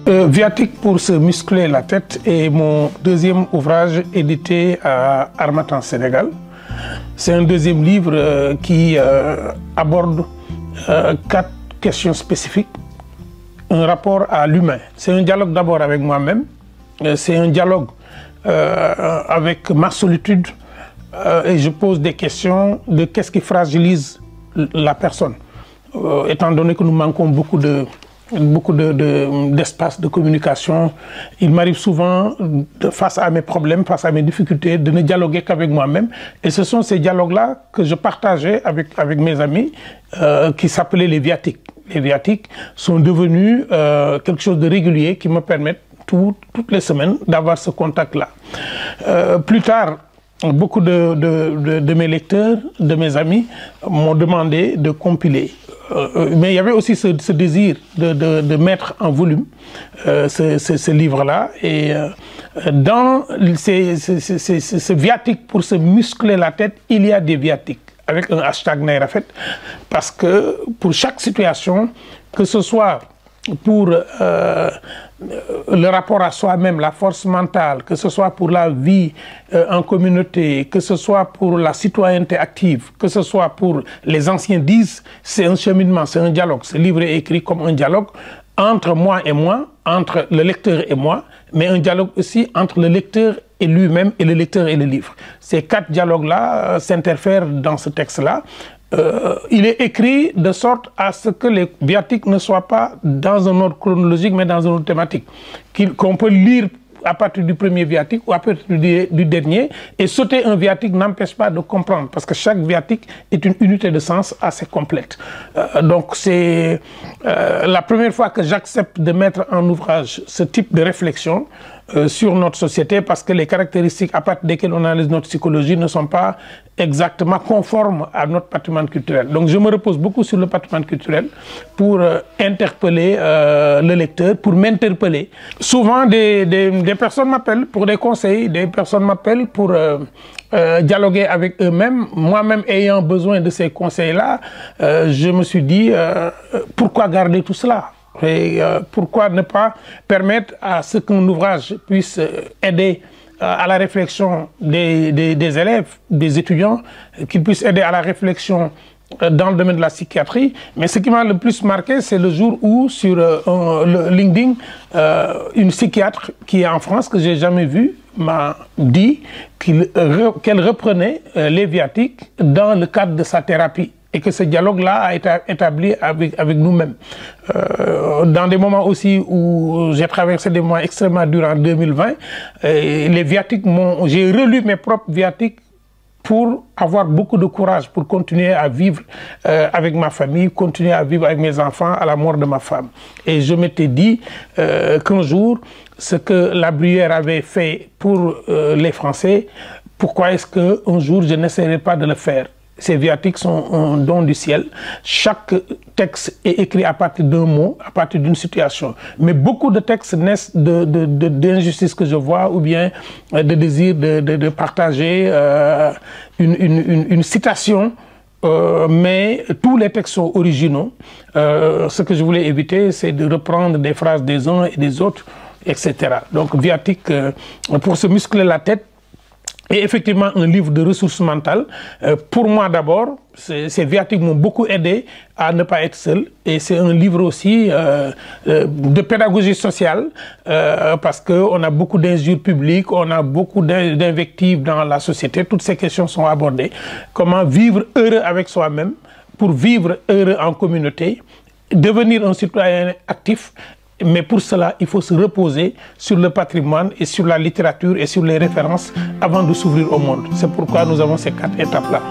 Viatique pour se muscler la tête est mon deuxième ouvrage édité à Harmattan Sénégal. C'est un deuxième livre qui aborde 4 questions spécifiques. Un rapport à l'humain. C'est un dialogue d'abord avec moi-même. C'est un dialogue avec ma solitude. Et je pose des questions de qu'est-ce qui fragilise la personne. Étant donné que nous manquons beaucoup d'espace de communication, il m'arrive souvent, face à mes problèmes, face à mes difficultés, de ne dialoguer qu'avec moi-même. Et ce sont ces dialogues-là que je partageais avec mes amis qui s'appelaient les viatiques. Les viatiques sont devenus quelque chose de régulier qui me permettent toutes les semaines d'avoir ce contact-là. Plus tard, beaucoup de mes lecteurs, de mes amis m'ont demandé de compiler. Mais il y avait aussi ce désir de mettre en volume ce livre-là. Et dans ce viatique pour se muscler la tête, il y a des viatiques avec un hashtag Nayrafet, parce que pour chaque situation, que ce soit pour le rapport à soi-même, la force mentale, que ce soit pour la vie en communauté, que ce soit pour la citoyenneté active, que ce soit pour les anciens disent, c'est un cheminement, c'est un dialogue. Ce livre est écrit comme un dialogue entre moi et moi, entre le lecteur et moi, mais un dialogue aussi entre le lecteur et lui-même et le lecteur et le livre. Ces 4 dialogues-là s'interfèrent dans ce texte-là. Il est écrit de sorte à ce que les viatiques ne soient pas dans un ordre chronologique, mais dans un ordre thématique. Qu'on peut lire à partir du premier viatique ou à partir du dernier, et sauter un viatique n'empêche pas de comprendre, parce que chaque viatique est une unité de sens assez complète. Donc c'est la première fois que j'accepte de mettre en ouvrage ce type de réflexion sur notre société, parce que les caractéristiques à partir desquelles on analyse notre psychologie ne sont pas exactement conformes à notre patrimoine culturel. Donc je me repose beaucoup sur le patrimoine culturel pour interpeller le lecteur, pour m'interpeller. Souvent des personnes m'appellent pour des conseils, des personnes m'appellent pour dialoguer avec eux-mêmes. Moi-même ayant besoin de ces conseils-là, je me suis dit pourquoi garder tout cela? Et pourquoi ne pas permettre à ce qu'un ouvrage puisse aider à la réflexion des élèves, des étudiants, qu'il puisse aider à la réflexion dans le domaine de la psychiatrie. Mais ce qui m'a le plus marqué, c'est le jour où, sur le LinkedIn, une psychiatre qui est en France, que j'ai jamais vue, m'a dit qu'elle reprenait les viatiques dans le cadre de sa thérapie, et que ce dialogue-là a été établi avec nous-mêmes. Dans des moments aussi où j'ai traversé des moments extrêmement durs en 2020, les viatiques j'ai relu mes propres viatiques pour avoir beaucoup de courage, pour continuer à vivre avec ma famille, continuer à vivre avec mes enfants à la mort de ma femme. Et je m'étais dit qu'un jour, ce que la Bruyère avait fait pour les Français, pourquoi est-ce qu'un jour je n'essaierai pas de le faire? Ces viatiques sont un don du ciel. Chaque texte est écrit à partir d'un mot, à partir d'une situation. Mais beaucoup de textes naissent d'injustices que je vois, ou bien de désir de partager une citation. Mais tous les textes sont originaux. Ce que je voulais éviter, c'est de reprendre des phrases des uns et des autres, etc. Donc viatique pour se muscler la tête. Et effectivement, un livre de ressources mentales. Pour moi d'abord, ces viatiques m'ont beaucoup aidé à ne pas être seul. Et c'est un livre aussi de pédagogie sociale, parce qu'on a beaucoup d'injures publiques, on a beaucoup d'invectives dans la société. Toutes ces questions sont abordées. Comment vivre heureux avec soi-même, pour vivre heureux en communauté, devenir un citoyen actif. Mais pour cela, il faut se reposer sur le patrimoine et sur la littérature et sur les références avant de s'ouvrir au monde. C'est pourquoi nous avons ces 4 étapes-là.